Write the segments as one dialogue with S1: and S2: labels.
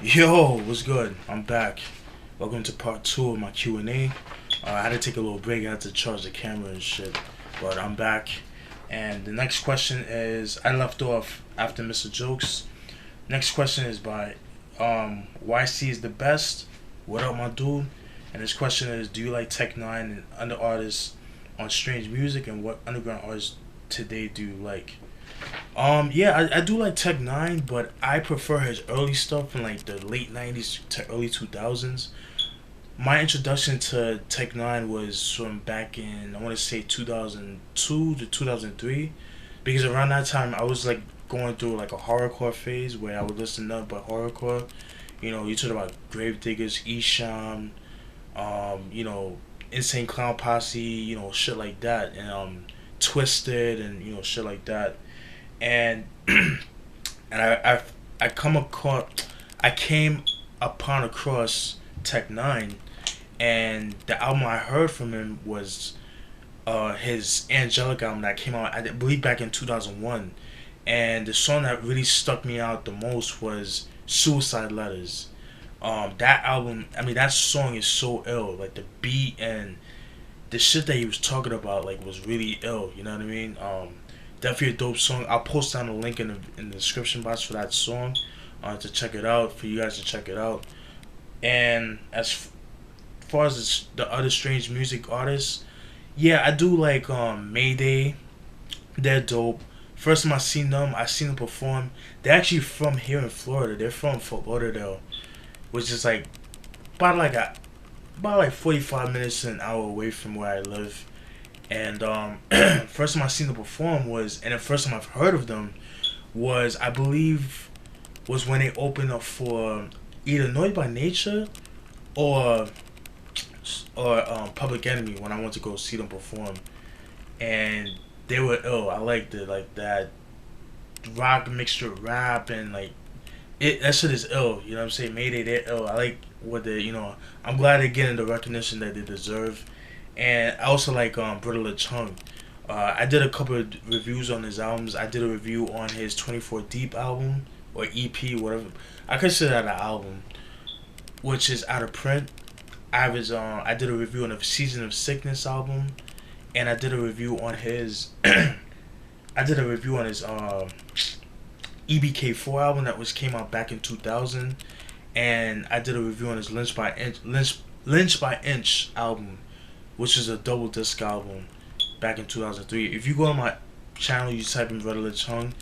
S1: Yo, what's good? I'm back. Welcome to part two of my Q&A. I had to take a little break. I had to charge the camera and shit. But I'm back. And the next question is, I left off after Mr. Jokes. Next question is by YC is the best. What up, my dude? And this question is, do you like Tech Nine and other artists on Strange Music, and what underground artists today do you like? Yeah, I do like Tech Nine, but I prefer his early stuff from like the late '90s to early 2000s. My introduction to Tech Nine was from back in, I want to say, 2002 to 2003, because around that time I was like going through like a horrorcore phase where I would listen to nothing but horrorcore. You talk about Gravediggers, Esham, Insane Clown Posse, shit like that, and Twisted, and shit like that. And and I come across I came upon across Tech Nine, and the album I heard from him was his Angelic album that came out, I believe, back in 2001. And the song that really stuck me out the most was Suicide Letters. That album, I mean, that song is so ill. Like the beat and the shit that he was talking about, like, was really ill. You know what I mean? Definitely a dope song. I'll post down a link in the description box for that song, to check it out, for you guys to check it out. And as far as the other Strange Music artists, yeah, I do like Mayday. They're dope. First time I seen them perform. They're actually from here in Florida. They're from Fort Lauderdale, which is like about like a about like 45 minutes to an hour away from where I live. And first time I seen them perform was, and the first time I've heard of them was, I believe, was when they opened up for either Noise by Nature or Public Enemy, when I went to go see them perform. And they were ill. I liked it, like that rock mixture rap, and like it. That shit is ill. You know what I'm saying? Mayday, they're ill. I like what they. I'm glad they're getting the recognition that they deserve. And I also like Brother Chung. I did a couple of reviews on his albums. I did a review on his 24 Deep album, or EP, whatever. I consider that an album, which is out of print. I did a review on the Season of Sickness album, and I did a review on his I did a review on his EBK4 album that was came out back in 2000, and I did a review on his Lynch by Inch album, which is a double disc album back in 2003. If you go on my channel, you type in Brother Chung,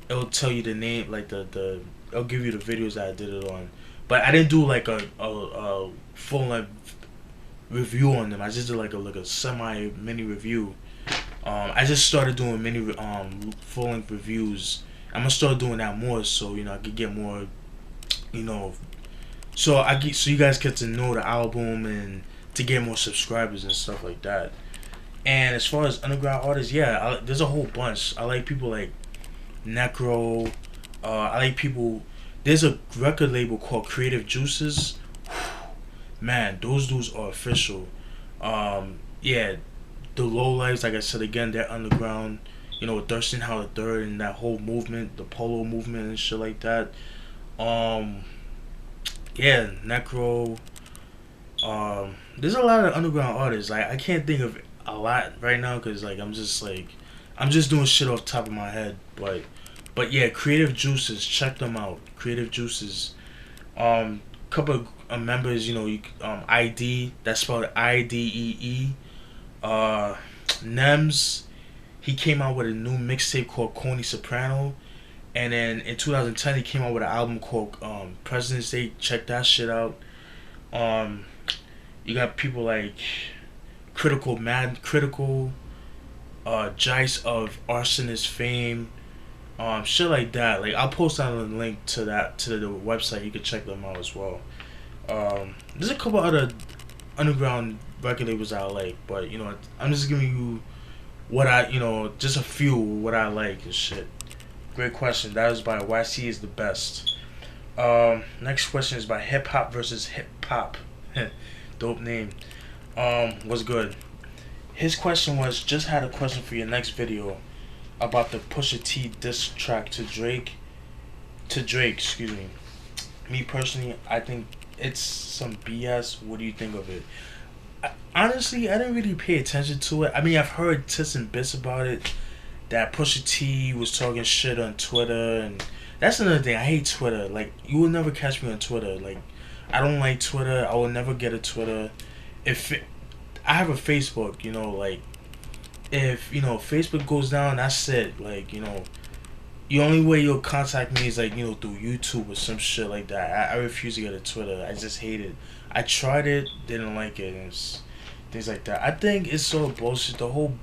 S1: it'll tell you the name, like it'll give you the videos that I did it on. But I didn't do like a full length review on them. I just did like a semi mini review. I just started doing mini full length reviews. I'm gonna start doing that more, so I could get more, you know, so you guys get to know the album and to get more subscribers and stuff like that. And as far as underground artists, yeah, there's a whole bunch. I like people like Necro. I like people. There's a record label called Creative Juices. Man, those dudes are official. Yeah, the Low Lives, like I said again, they're underground. Thurston Howard Third and that whole movement, the Polo movement and shit like that. Um, yeah, Necro. There's a lot of underground artists. Like, I can't think of a lot right now because I'm just doing shit off the top of my head. But yeah, Creative Juices, check them out. Creative Juices. Couple of members, ID, that's spelled IDEE. Nems, he came out with a new mixtape called Coney Soprano, and then in 2010 he came out with an album called President's Day. Check that shit out. Um, you got people like Critical, Jice of Arsonist fame, shit like that. Like, I'll post down a link to the website. You can check them out as well. There's a couple other underground record labels I like, but I'm just giving you what just a few what I like and shit. Great question. That was by YC is the best. Next question is by Hip Hop versus Hip Hop. Dope name. What's good? His question was, just had a question for your next video about the Pusha T diss track to Drake, excuse me. Me personally, I think it's some BS. What do you think of it? Honestly, I didn't really pay attention to it. I mean, I've heard tits and bits about it. That Pusha T was talking shit on Twitter, and that's another thing. I hate Twitter. Like, you will never catch me on Twitter. Like, I don't like Twitter. I will never get a Twitter. If it, I have a Facebook, like, if Facebook goes down, that's it. Like, the only way you'll contact me is like through YouTube or some shit like that. I refuse to get a Twitter. I just hate it. I tried it, didn't like it, and it's things like that. I think it's so bullshit. The whole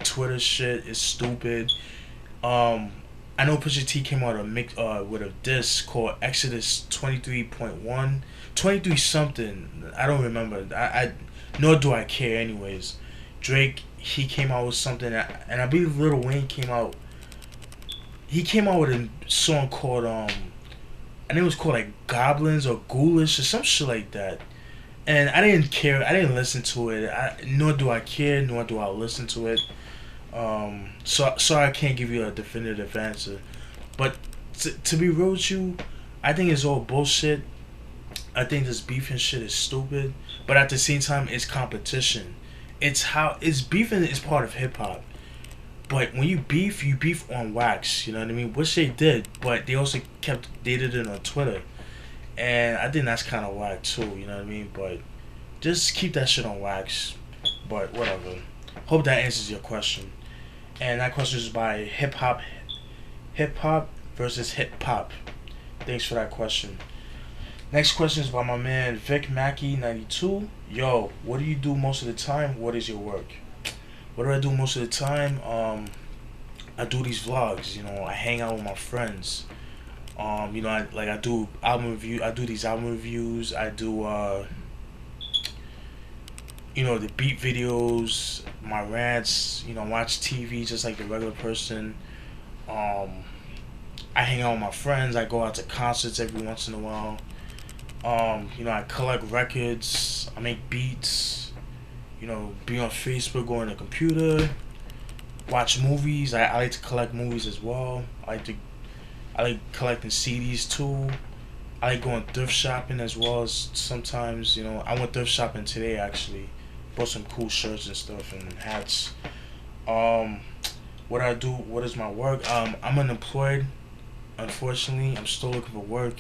S1: Twitter shit is stupid. Um, I know Pusha T came out with a disc called Exodus 23.1, 23 something. I don't remember. I nor do I care. Anyways, Drake, he came out with something, and I believe Lil Wayne came out. He came out with a song called I think it was called like Goblins or Ghoulish or some shit like that. And I didn't care. I didn't listen to it. Nor do I care. Nor do I listen to it. So sorry I can't give you a definitive answer. But to be real with you, I think it's all bullshit. I think this beef and shit is stupid. But at the same time, it's competition. It's beefing is part of hip hop. But when you beef on wax. You know what I mean? Which they did, but they also they did it on Twitter, and I think that's kind of whack too. You know what I mean? But just keep that shit on wax. But whatever. Hope that answers your question. And that question is by hip hop versus hip hop. Thanks for that question. Next question is by my man Vic Mackey 92. Yo, what do you do most of the time? What is your work? What do I do most of the time? I do these vlogs. I hang out with my friends. I do album review. I do these album reviews. I do the beat videos, my rants. Watch TV just like a regular person. I hang out with my friends. I go out to concerts every once in a while. I collect records. I make beats. Be on Facebook, go on the computer, watch movies. I like to collect movies as well. I like collecting CDs too. I like going thrift shopping as well as sometimes. I went thrift shopping today actually. Bought some cool shirts and stuff and hats. What I do? What is my work? I'm unemployed. Unfortunately, I'm still looking for work.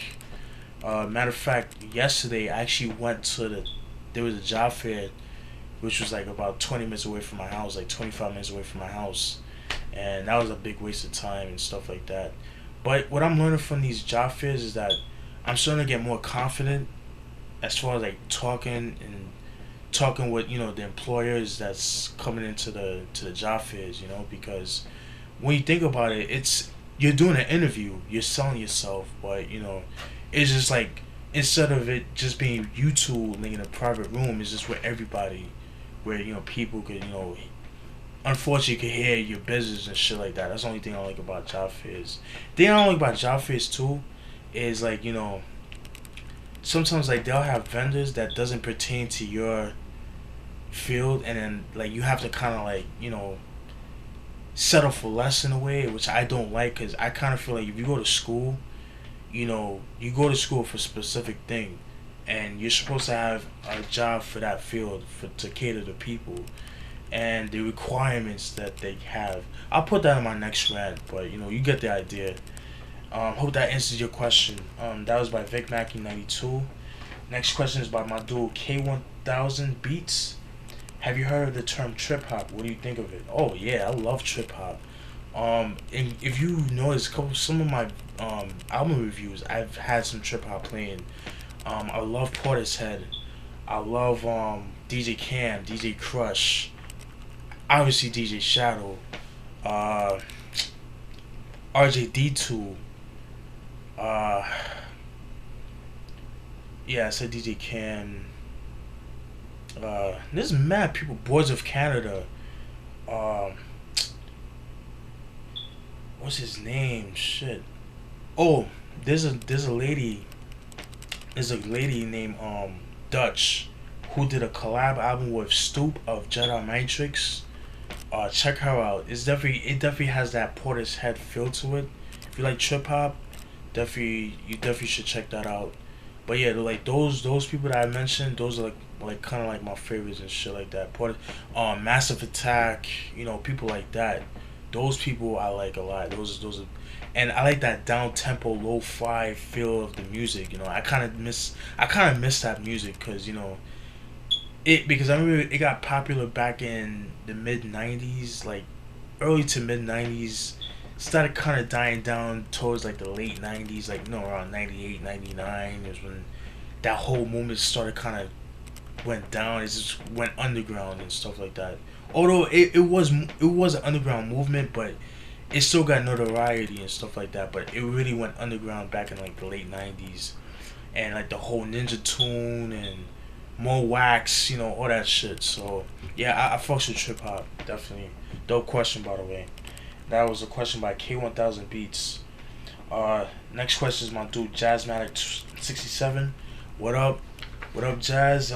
S1: Matter of fact, yesterday I actually went to there was a job fair, which was like about 20 minutes away from my house, like 25 minutes away from my house. And that was a big waste of time and stuff like that. But what I'm learning from these job fairs is that I'm starting to get more confident as far as like talking with, the employers that's coming into the job fairs, because when you think about it, you're doing an interview, you're selling yourself, but it's just like instead of it just being you two like in a private room, it's just with everybody where people could unfortunately could hear your business and shit like that. That's the only thing I like about job fairs. The thing I don't like about job fairs too is like sometimes like they'll have vendors that doesn't pertain to your field, and then like you have to kind of like settle for less in a way, which I don't like, because I kind of feel like if you go to school, you go to school for a specific thing, and you're supposed to have a job for that field to cater to people and the requirements that they have. I'll put that in my next rant, but you get the idea. Hope that answers your question. That was by Vic Mackey 92. Next question is by my dude K1000 Beats. Have you heard of the term trip hop? What do you think of it? Oh yeah, I love trip hop. And if you notice, some of my album reviews, I've had some trip hop playing. I love Portishead. I love DJ Cam, DJ Crush, obviously DJ Shadow, RJD2. Yeah, I said DJ Cam. There's mad people. Boards of Canada. What's his name? Shit. Oh, there's a lady. There's a lady named Dutch, who did a collab album with Stoop of Jedi Matrix. Check her out. It definitely has that Portishead feel to it. If you like trip hop, you definitely should check that out. But yeah, like those people that I mentioned, those are like kind of like my favorites and shit like that. Massive Attack, people like that. Those people I like a lot. Those are, and I like that down tempo, lo-fi feel of the music. I kind of miss that music because because I remember it got popular back in the mid 90s, like early to mid 90s. Started kind of dying down towards like the late 90s, like around 98, 99 is when that whole movement started kind of went down. It just went underground and stuff like that. Although it was an underground movement, but it still got notoriety and stuff like that. But it really went underground back in like the late 90s, and like the whole Ninja Tune and Mo Wax, all that shit. So yeah, I fucks with trip hop definitely. Dope question, by the way. That was a question by K1000 Beats. Next question is my dude Jazzmatic 67. What up? What up, Jazz?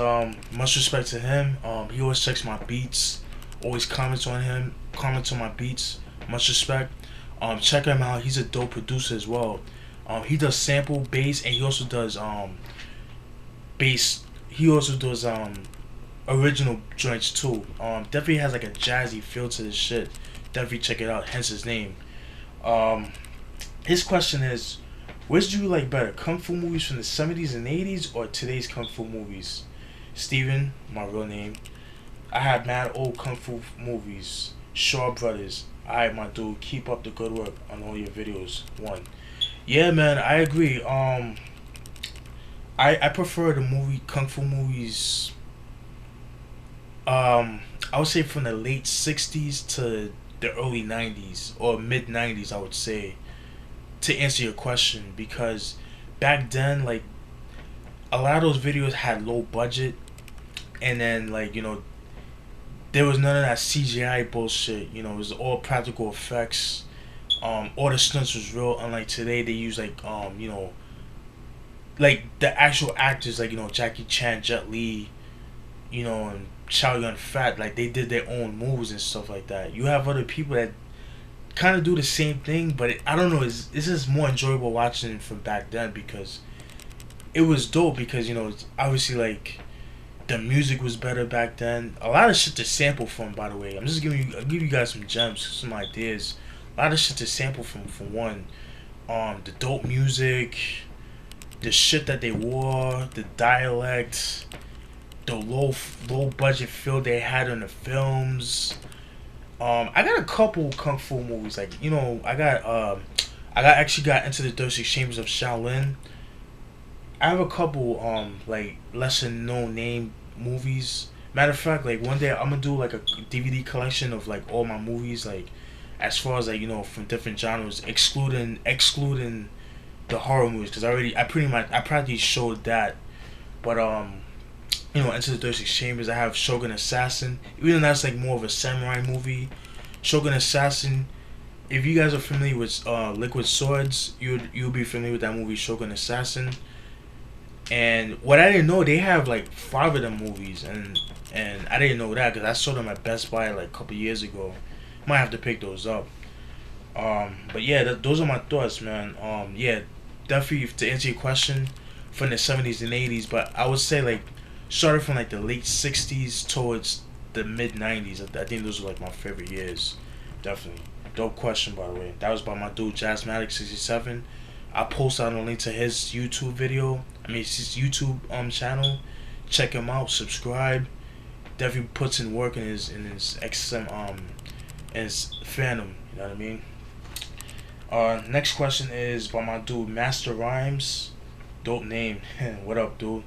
S1: Much respect to him. He always checks my beats. Always comments on my beats. Much respect. Check him out. He's a dope producer as well. He does sample bass, and he also does bass. He also does original joints too. Definitely has like a jazzy feel to this shit. Definitely check it out. Hence his name. Um, his question is, which do you like better, kung fu movies from the 70s and 80s or today's kung fu movies? Steven, my real name. I have mad old kung fu movies. Shaw Brothers. Alright, my dude, keep up the good work on all your videos. One. Yeah, man, I agree. I prefer the movie kung fu movies. I would say from the late '60s to the early '90s or mid '90s. I would say, to answer your question, because back then, like, a lot of those videos had low budget, and then like there was none of that CGI bullshit. It was all practical effects. All the stunts was real. Unlike today, they use like the actual actors, like Jackie Chan, Jet Li, and Chow Yun Fat. Like they did their own moves and stuff like that. You have other people that kind of do the same thing, but I don't know. It's just more enjoyable watching from back then because it was dope. Because it's obviously like the music was better back then. A lot of shit to sample from, by the way. I'll give you guys some gems, some ideas. A lot of shit to sample from. For one, the dope music, the shit that they wore, the dialect, the low budget feel they had on the films. I got a couple kung fu movies. Like I actually got into the Thirsty Chambers of Shaolin. I have a couple like lesser known name movies. Matter of fact, like one day I'm gonna do like a DVD collection of like all my movies, like as far as like from different genres, excluding the horror movies, because I practically showed that. But Into the Thirsty Chambers, I have Shogun Assassin. Even though that's like more of a samurai movie, Shogun Assassin. If you guys are familiar with Liquid Swords, you'll be familiar with that movie Shogun Assassin. And what I didn't know, they have like 5 of them movies, and I didn't know that because I saw them at Best Buy like a couple years ago. Might have to pick those up. But yeah, those are my thoughts, man. Yeah, definitely to answer your question, from the 70s and 80s, but I would say like started from like the late '60s towards the mid '90s. I think those are like my favorite years. Definitely. Dope question, by the way. That was by my dude Jazzmatic 67. I'll post out a link to his YouTube video. His YouTube channel. Check him out. Subscribe. Definitely puts in work in his XM in his fandom. You know what I mean? Next question is by my dude Master Rhymes. Dope name. What up, dude?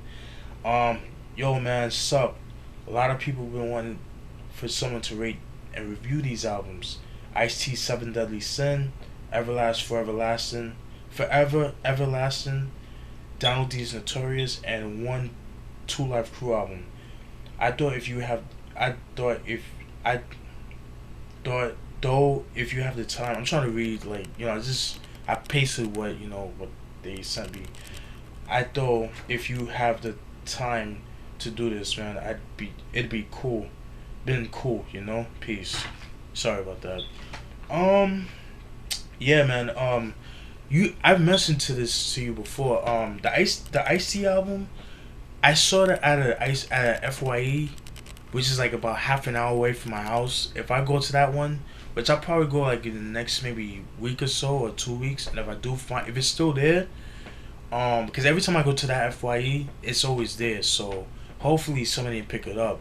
S1: Yo, man, sup? A lot of people been wanting for someone to rate and review these albums. Ice-T, Seven Deadly Sin, Everlast for Everlasting, Forever Everlasting, Donald D's Notorious, and one Two Life Crew album. I thought if you have the time, I'm trying to read like I pasted what they sent me. I thought if you have the time to do this, man, it'd be cool, been cool, Peace. Sorry about that. Yeah, man. I've mentioned to you before. The Ice-T album. I saw that at FYE, which is like about half an hour away from my house. If I go to that one, which I'll probably go like in the next maybe week or so or 2 weeks, and if I do find if it's still there, because every time I go to that FYE, it's always there. So hopefully somebody can pick it up.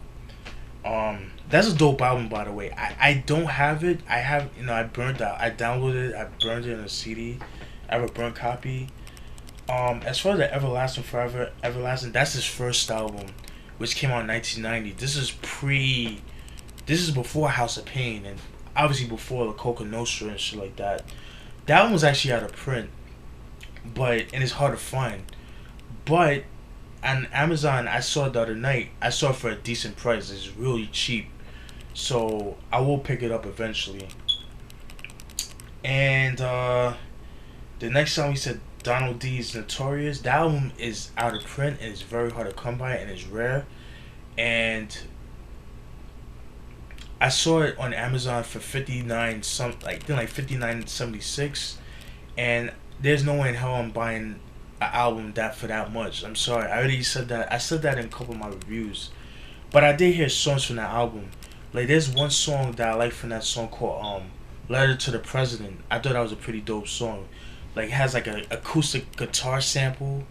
S1: That's a dope album, by the way. I don't have it. I have, I burned out. I downloaded it. I burned it in a CD. I have a burnt copy. As far as the Everlasting Forever, Everlasting, that's his first album, which came out in 1990. This is before House of Pain, and obviously before the Coca Nostra and shit like that. That album was actually out of print, and it's hard to find. But on Amazon, I saw it the other night. I saw it for a decent price. It's really cheap, so I will pick it up eventually. And the next song, he said Donald D's Notorious. That album is out of print and it's very hard to come by and it's rare. And I saw it on Amazon for 59 some like 59.76, and there's no way in hell I'm buying an album that for that much. I'm sorry. I already said that. I said that in a couple of my reviews. But I did hear songs from that album. Like there's one song that I like from that song called Letter to the President. I thought that was a pretty dope song. Like it has like a acoustic guitar sample,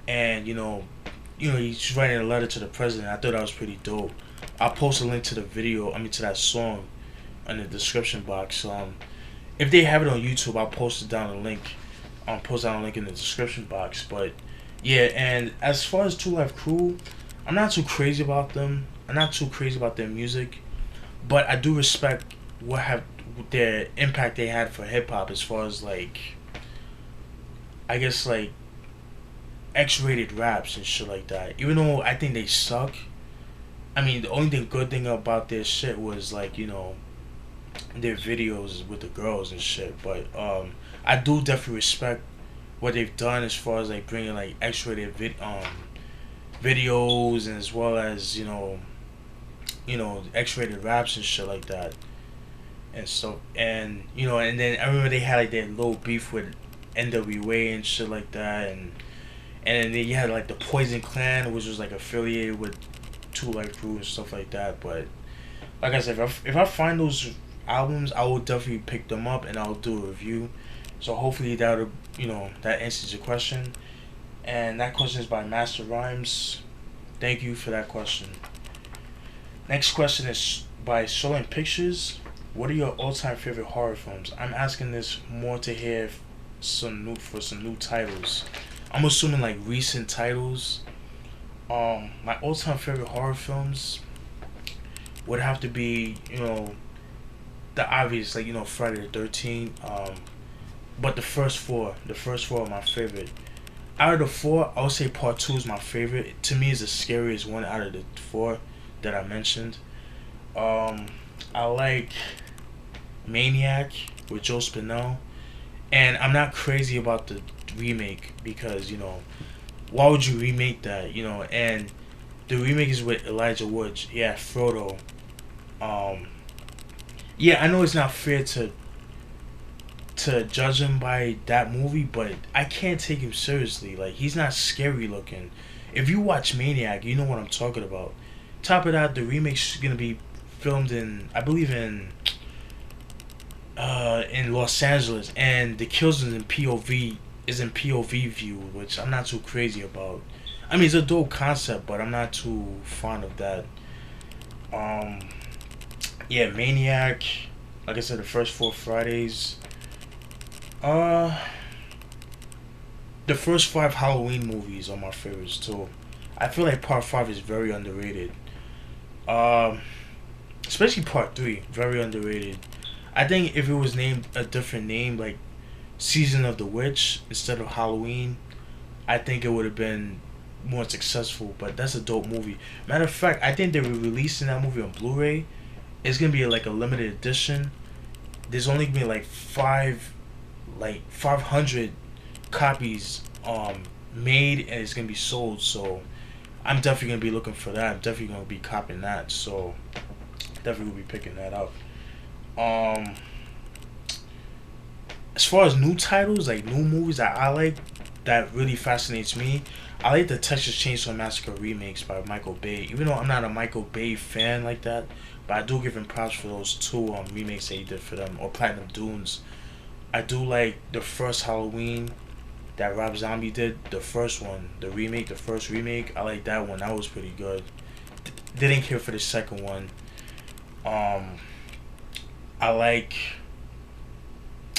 S1: and he's writing a letter to the president. I thought that was pretty dope. I'll post a link to the video. To that song, in the description box. If they have it on YouTube, I'll post it down the link. Post down a link in the description box. But yeah, and as far as Two Live Crew, I'm not too crazy about them. I'm not too crazy about their music, but I do respect their impact they had for hip hop as far as like, I guess like X-rated raps and shit like that. Even though I think they suck. The only good thing about their shit was like their videos with the girls and shit. But I do definitely respect what they've done as far as like bringing like X-rated videos, and as well as X-rated raps and shit like that. And so and then I remember they had like their little beef with NWA and shit like that, and then you had like the Poison Clan, which was like affiliated with Two Life Crew and stuff like that. But like I said, if I find those albums, I will definitely pick them up and I'll do a review. So hopefully that answers your question. And that question is by Master Rhymes. Thank you for that question. Next question is by Stolen Pictures. What are your all-time favorite horror films? I'm asking this more to hear some new titles. I'm assuming like recent titles. My all-time favorite horror films would have to be the obvious, like Friday the 13th. But the first four are my favorite. Out of the four, I would say Part 2 is my favorite. To me, is the scariest one out of the four that I mentioned. I like Maniac with Joe Spinell. And I'm not crazy about the remake because, why would you remake that? And the remake is with Elijah Wood. Yeah, Frodo. Yeah, I know it's not fair to judge him by that movie, but I can't take him seriously. Like, he's not scary looking. If you watch Maniac, you know what I'm talking about. Top of that, the remake's gonna be filmed in, I believe in Los Angeles, and the kills is in POV view, which I'm not too crazy about. It's a dope concept, but I'm not too fond of that. Yeah, Maniac. Like I said, the first four Fridays. The first 5 Halloween movies are my favorites too. I feel like Part 5 is very underrated. Especially Part 3, very underrated. I think if it was named a different name, like Season of the Witch instead of Halloween, I think it would have been more successful. But that's a dope movie. Matter of fact, I think they're releasing that movie on Blu-ray. It's gonna be like a limited edition. There's only gonna be like 500 copies made, and it's gonna be sold. So I'm definitely gonna be looking for that. I'm definitely gonna be copying that. So definitely will be picking that up. as far as new titles, like new movies that I like, that really fascinates me. I like the Texas Chainsaw Massacre remakes by Michael Bay. Even though I'm not a Michael Bay fan like that, but I do give him props for those two remakes that he did for them, or Platinum Dunes. I do like the first Halloween that Rob Zombie did, the first one, the remake, the first remake. I like that one. That was pretty good. Didn't care for the second one. Um, I like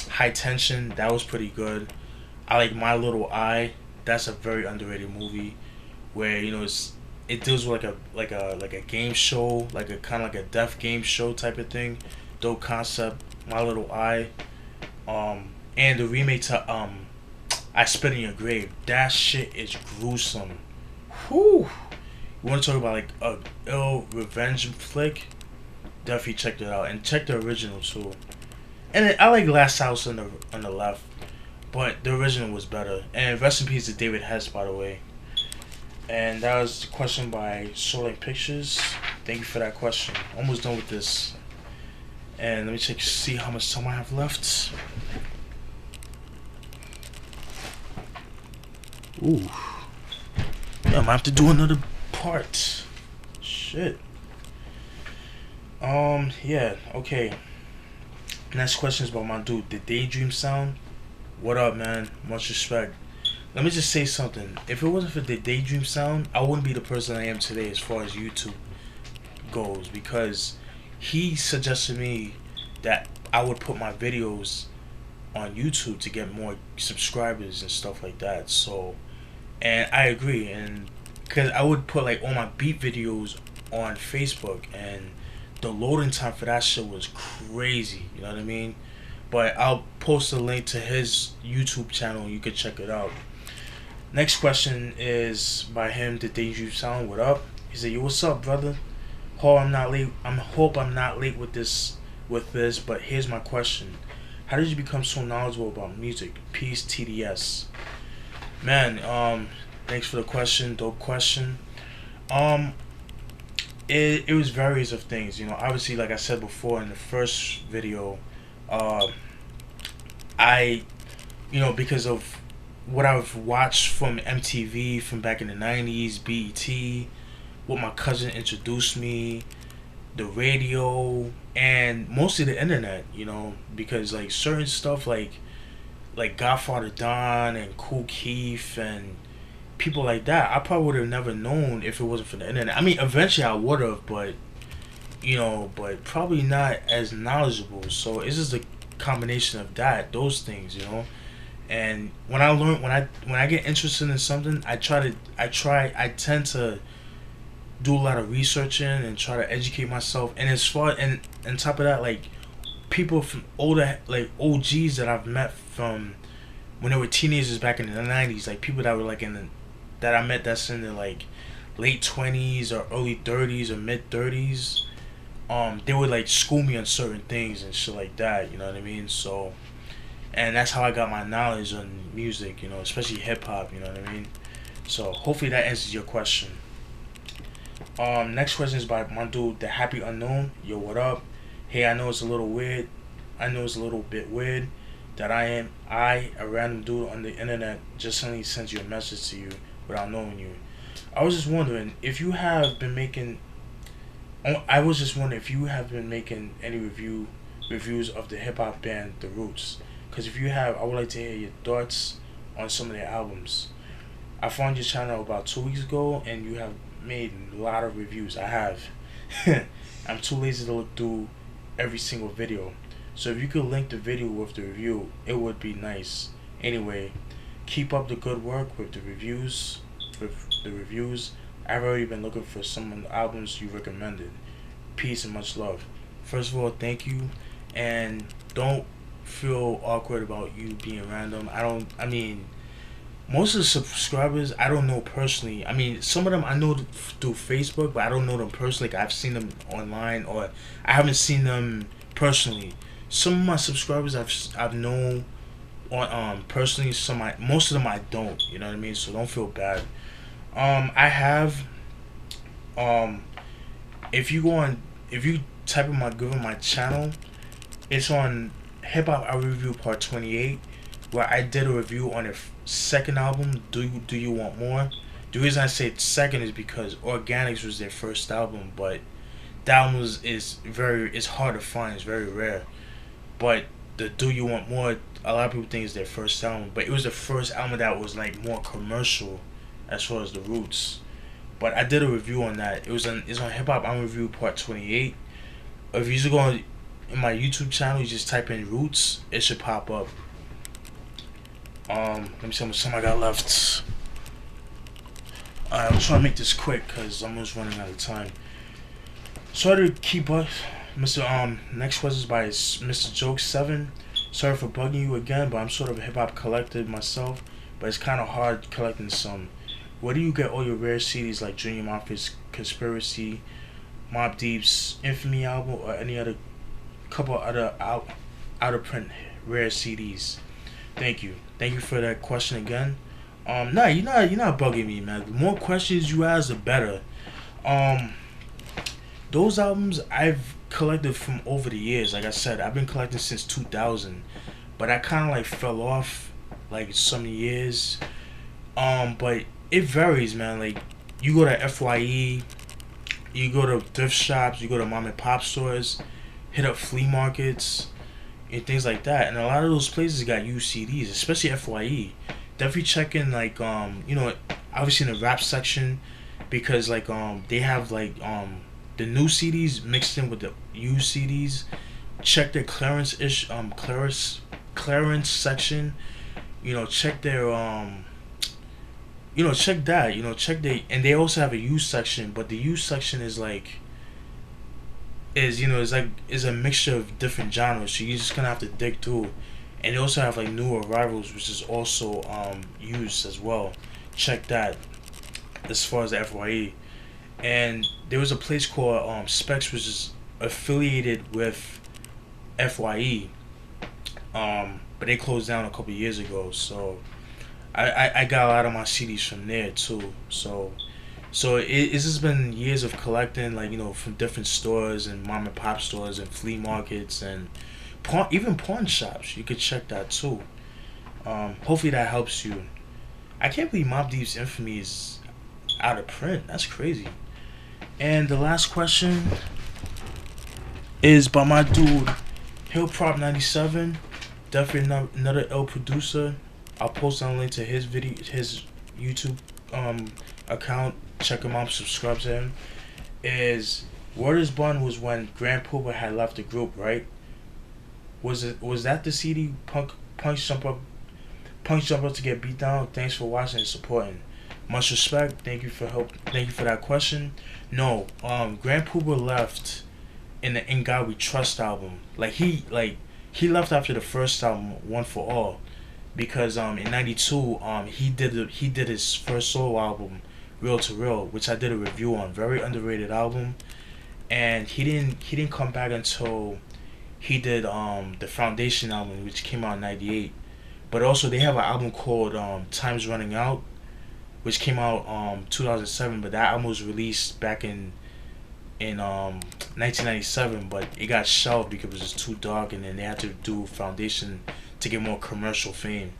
S1: High Tension. That was pretty good. I like My Little Eye. That's a very underrated movie, where it deals with like a game show, like a kind of like a death game show type of thing. Dope concept. My Little Eye. And the remake to I Spit in Your Grave. That shit is gruesome. Whew. You want to talk about like a ill revenge flick? Definitely check it out, and check the original too. And then, I like Last House on the left, but the original was better. And rest in peace to David Hess, by the way. And that was the question by Solar Pictures. Thank you for that question. Almost done with this. And let me check, see how much time I have left. Ooh. Yeah, I might have to do another part. Shit. Yeah, okay. Next question is about my dude, the Daydream Sound. What up, man? Much respect. Let me just say something. If it wasn't for the Daydream Sound, I wouldn't be the person I am today as far as YouTube goes, because he suggested me that I would put my videos on YouTube to get more subscribers and stuff like that. So, and I agree, and because I would put like all my beat videos on Facebook, and the loading time for that shit was crazy. You know what I mean? But I'll post a link to his YouTube channel. You could check it out. Next question is by him, the Daydream Sound. What up? He said, "Yo, what's up, brother? Hope I'm not late. Hope I'm not late with this. But here's my question: how did you become so knowledgeable about music? Peace, TDS." Man, thanks for the question. Dope question. Um, it was various of things. Obviously, like I said before in the first video, uh, I, because of what I've watched from MTV from back in the 90s, BET, what my cousin introduced me, the radio, and mostly the internet, because like certain stuff like Godfather Don and Kool Keith and people like that, I probably would have never known if it wasn't for the internet. I mean, eventually I would have, but but probably not as knowledgeable. So it's just a combination of those things. And when I get interested in something, I tend to do a lot of researching and try to educate myself. And as far and on top of that, like people from older, like OGs that I've met from when they were teenagers back in the 90s, like people that were like that I met that's in their like late 20s or early 30s or mid 30s. They would like school me on certain things and shit like that. You know what I mean? So, and that's how I got my knowledge on music. Especially hip hop. You know what I mean? So hopefully that answers your question. Next question is by my dude, the Happy Unknown. Yo, what up? Hey, I know it's a little weird. I know it's a little bit weird that a random dude on the internet, just suddenly sends you a message to you without knowing you. I was just wondering if you have been making. I was just wondering if you have been making any reviews of the hip hop band The Roots. Because if you have, I would like to hear your thoughts on some of their albums. I found your channel about 2 weeks ago, and you have made a lot of reviews. I have. I'm too lazy to look through every single video. So if you could link the video with the review, it would be nice. Anyway, keep up the good work with the reviews. I've already been looking for some of the albums you recommended. Peace and much love. First of all, thank you, and don't feel awkward about you being random. I mean, most of the subscribers I don't know personally. I mean, some of them I know through Facebook, but I don't know them personally. Like, I've seen them online, or I haven't seen them personally. Some of my subscribers I've known on personally. Most of them I don't. You know what I mean? So don't feel bad. I have if you type in my channel, it's on Hip Hop I Review Part 28, where I did a review on their second album, Do You Want More. The reason I say second is because Organics was their first album, but that album is hard to find, it's very rare. But the Do You Want More, a lot of people think is their first album, but it was the first album that was like more commercial as far as the roots. But I did a review on that. It's on Hip Hop I Review Part 28. If you just go on in my YouTube channel, you just type in Roots, it should pop up. Let me see how much time I got left. Alright, I'm trying to make this quick because I'm almost running out of time. Sorry to keep up, Mr. Next question is by Mr. Joke 7. Sorry for bugging you again, but I'm sort of a hip hop collector myself, but it's kind of hard collecting some. Where do you get all your rare CDs like Junior Mafia's Conspiracy, Mobb Deep's Infamy album, or any other couple other out of print rare CDs? Thank you for that question again. Nah, you're not bugging me, man. The more questions you ask, the better. Those albums I've collected from over the years. Like I said, I've been collecting since 2000, but I kind of like fell off like some years. But it varies, man. Like you go to FYE, you go to thrift shops, you go to mom and pop stores, hit up flea markets and things like that. And a lot of those places got used CDs, especially FYE. Definitely check in like obviously in the rap section, because like they have like the new CDs mixed in with the used CDs. Check their clearance section. Check their check that. Check and they also have a used section, but the used section is a mixture of different genres, so you're just gonna have to dig through. And they also have like new arrivals, which is also used as well. Check that as far as the FYE. And there was a place called Specs, which is affiliated with FYE, but they closed down a couple years ago. So I got a lot of my CDs from there too. So it's just been years of collecting, like from different stores and mom and pop stores and flea markets and even pawn shops. You could check that too. Hopefully that helps you. I can't believe Mobb Deep's Infamy is out of print. That's crazy. And the last question is by my dude Hillprop97. Definitely another L producer. I'll post down a link to his YouTube account. Check him out, subscribe to him. Is Word is Bun was when Grand Pooba had left the group, right? Was that the CD Punch Jump Up to Get Beat Down? Thanks for watching and supporting. Much respect. Thank you for that question. No, Grand Pooba left in the In God We Trust album. He left after the first album, One for All, because in '92 he did his first solo album, Real to Real, which I did a review on. Very underrated album, and he didn't come back until he did the Foundation album, which came out in '98. But also they have an album called Time's Running Out, which came out 2007. But that album was released back in 1997, but it got shelved because it was just too dark, and then they had to do Foundation to get more commercial fame.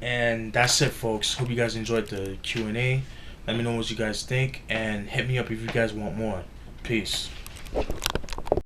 S1: And that's it, folks. Hope you guys enjoyed the Q&A. Let me know what you guys think, and hit me up if you guys want more. Peace.